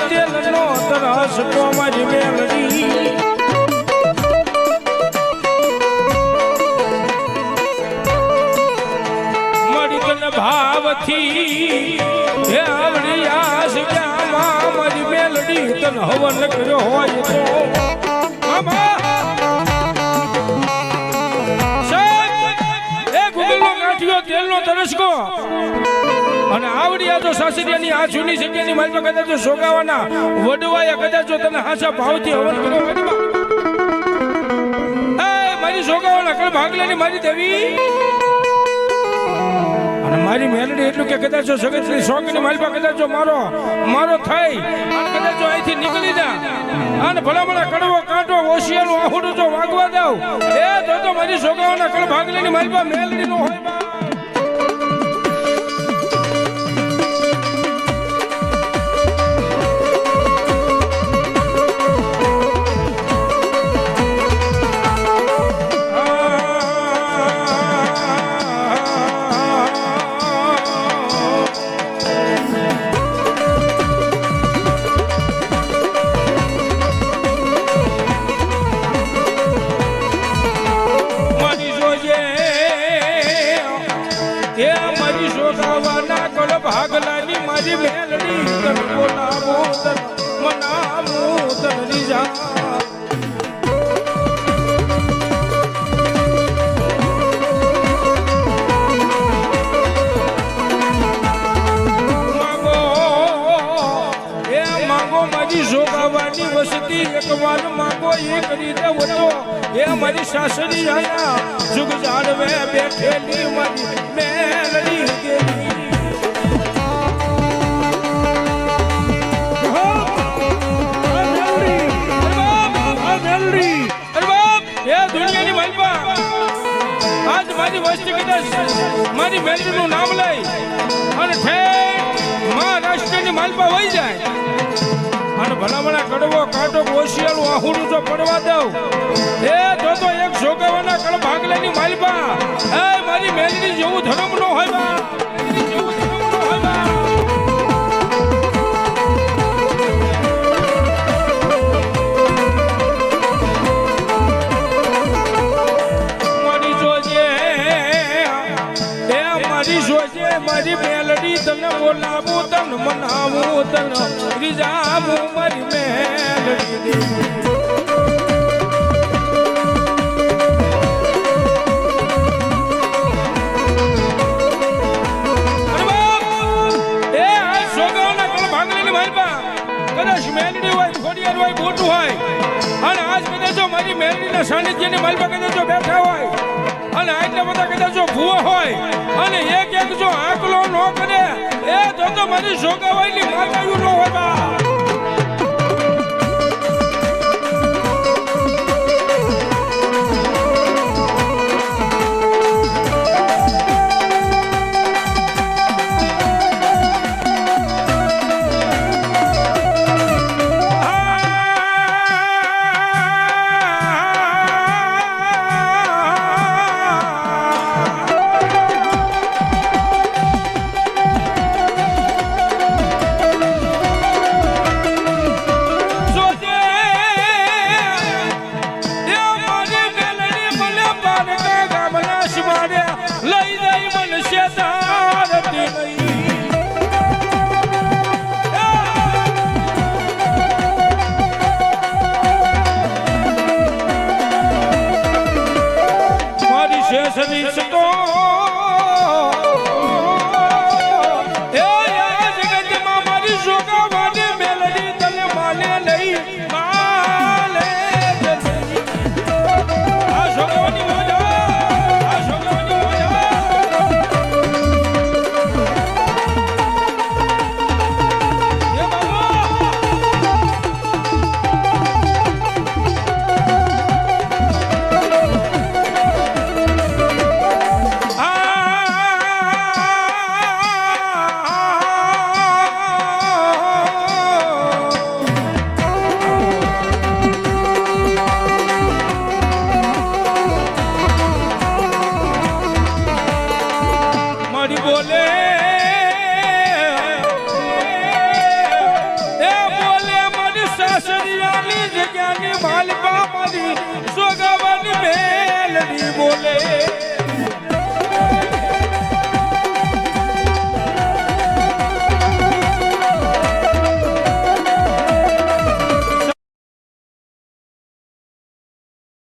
તેલનો તરસ તો મારી મેલડી મળી તને ભાવથી હે આવડી આસ ક્યાં મારી મેલડી તને હવન કર્યો હોય તો તેલનો તરસકો અને આવડિયા તો સાસરિયાની આ જૂની જગ્યાની માલમાં કદાચ સોગાવાના વડવાયા કદાચ તને હાસા ભાવથી હવન કર્યો મારી સોગાવાના કળ ભાગલાની મારી દેવી અને મારી મેલડી એટલું કે કદાચ સગતની શોકની માલમાં કદાચ મારો થઈ અને કદાચ અહીંથી નીકળી જા અને ભલામણા કડવો કાંટો ઓશિયાનું આહુડું જો વાગવા દઉં એ તો મારી સોગાવાના કળ ભાગલાની માલમાં મેલડી નો હોય ભાગલાની મારી મેલડી તન બોલાવો તન મનાવો તન રીજા માગો મારી જોગાવાની વસતી એકવાર માગો એ કરી દેવો તો એ મારી સાસરી આયા જુગ જાળવે બેઠેલી મારી મેલડી ગેલી દુનિયાની માલપા આજ મારી વસ્તી કદાચ મારી મેલડીનું નામ લઈ અને મહારાષ્ટ્રની માલપા વહી જાય અને ભલામણા કડવો કાંટો ઓશિયાળું આહુડું જો પડવા દઉં એ તો એક જોગાવાના કળ ભાગલાની માલપા એ મારી મેલડી જેવું ધર્મ નો હોય બા મારી મેલડી તને બોલાવું તને મનાવું તને રીજાવું મારી મેલડી કદાચ મેલડી હોય ખોડિયાર હોય મોટું હોય અને આજ કદાચ મારી મેલડીના સાનિધ્યની માલપા કદાચ બેઠા હોય અને આટલા બધા કદાચ ભૂવો હોય અને એક જો આકલો ન કરે એ તો મારી જોગાવાયેલી માતાયું ન હોય બા દુનિયાની માલપા મારી સોગાવાની મેલડી બોલે